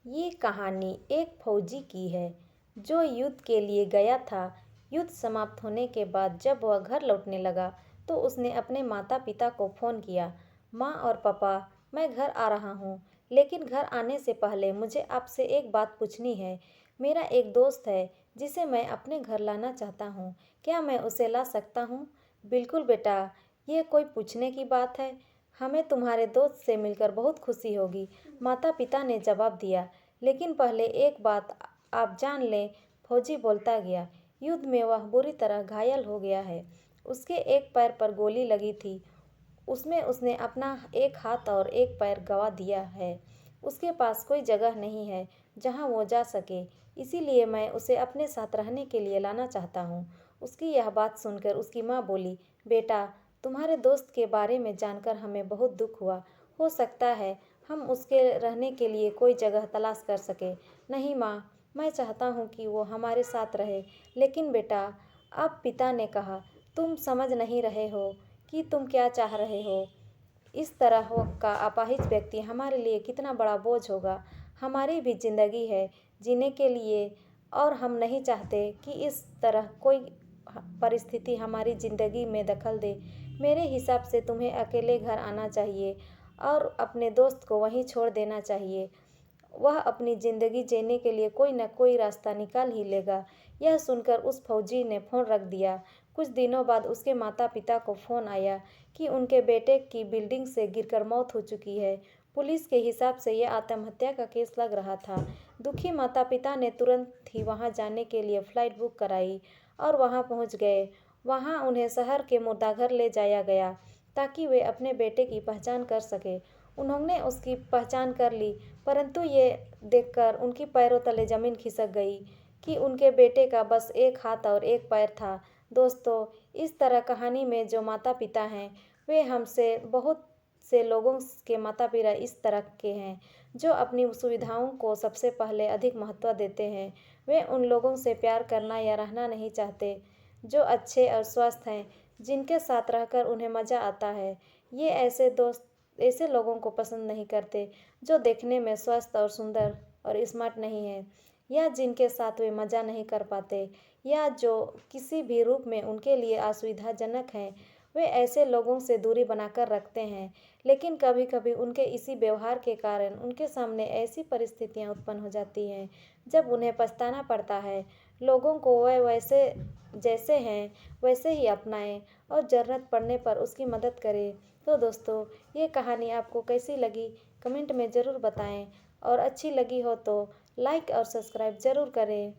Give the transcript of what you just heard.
ये कहानी एक फौजी की है जो युद्ध के लिए गया था। युद्ध समाप्त होने के बाद जब वह घर लौटने लगा तो उसने अपने माता पिता को फ़ोन किया। माँ और पापा, मैं घर आ रहा हूँ, लेकिन घर आने से पहले मुझे आपसे एक बात पूछनी है। मेरा एक दोस्त है जिसे मैं अपने घर लाना चाहता हूँ। क्या मैं उसे ला सकता हूँ? बिल्कुल बेटा, ये कोई पूछने की बात है। हमें तुम्हारे दोस्त से मिलकर बहुत खुशी होगी, माता पिता ने जवाब दिया। लेकिन पहले एक बात आप जान लें, फौजी बोलता गया। युद्ध में वह बुरी तरह घायल हो गया है। उसके एक पैर पर गोली लगी थी। उसमें उसने अपना एक हाथ और एक पैर गंवा दिया है। उसके पास कोई जगह नहीं है जहां वो जा सके, इसीलिए मैं उसे अपने साथ रहने के लिए लाना चाहता हूँ। उसकी यह बात सुनकर उसकी माँ बोली, बेटा, तुम्हारे दोस्त के बारे में जानकर हमें बहुत दुख हुआ। हो सकता है हम उसके रहने के लिए कोई जगह तलाश कर सके। नहीं माँ, मैं चाहता हूँ कि वो हमारे साथ रहे। लेकिन बेटा, अब पिता ने कहा, तुम समझ नहीं रहे हो कि तुम क्या चाह रहे हो। इस तरह का अपाहिज व्यक्ति हमारे लिए कितना बड़ा बोझ होगा। हमारी भी जिंदगी है जीने के लिए, और हम नहीं चाहते कि इस तरह कोई परिस्थिति हमारी ज़िंदगी में दखल दे। मेरे हिसाब से तुम्हें अकेले घर आना चाहिए और अपने दोस्त को वहीं छोड़ देना चाहिए। वह अपनी ज़िंदगी जीने के लिए कोई न कोई रास्ता निकाल ही लेगा। यह सुनकर उस फौजी ने फ़ोन रख दिया। कुछ दिनों बाद उसके माता पिता को फ़ोन आया कि उनके बेटे की बिल्डिंग से गिरकर मौत हो चुकी है। पुलिस के हिसाब से यह आत्महत्या का केस लग रहा था। दुखी माता पिता ने तुरंत ही वहां जाने के लिए फ़्लाइट बुक कराई और वहां पहुंच गए। वहां उन्हें शहर के मुर्दाघर ले जाया गया ताकि वे अपने बेटे की पहचान कर सके। उन्होंने उसकी पहचान कर ली, परंतु ये देखकर उनकी पैरों तले ज़मीन खिसक गई कि उनके बेटे का बस एक हाथ और एक पैर था। दोस्तों, इस तरह कहानी में जो माता पिता हैं, वे हमसे बहुत से लोगों के माता पिता इस तरह के हैं जो अपनी सुविधाओं को सबसे पहले अधिक महत्व देते हैं। वे उन लोगों से प्यार करना या रहना नहीं चाहते जो अच्छे और स्वस्थ हैं, जिनके साथ रहकर उन्हें मज़ा आता है। ये ऐसे लोगों को पसंद नहीं करते जो देखने में स्वस्थ और सुंदर और स्मार्ट नहीं है, या जिनके साथ वे मज़ा नहीं कर पाते, या जो किसी भी रूप में उनके लिए असुविधाजनक हैं। वे ऐसे लोगों से दूरी बनाकर रखते हैं। लेकिन कभी कभी उनके इसी व्यवहार के कारण उनके सामने ऐसी परिस्थितियां उत्पन्न हो जाती हैं जब उन्हें पछताना पड़ता है। लोगों को वह वैसे जैसे हैं वैसे ही अपनाएं और ज़रूरत पड़ने पर उसकी मदद करें। तो दोस्तों, ये कहानी आपको कैसी लगी कमेंट में ज़रूर बताएं, और अच्छी लगी हो तो लाइक और सब्सक्राइब ज़रूर करें।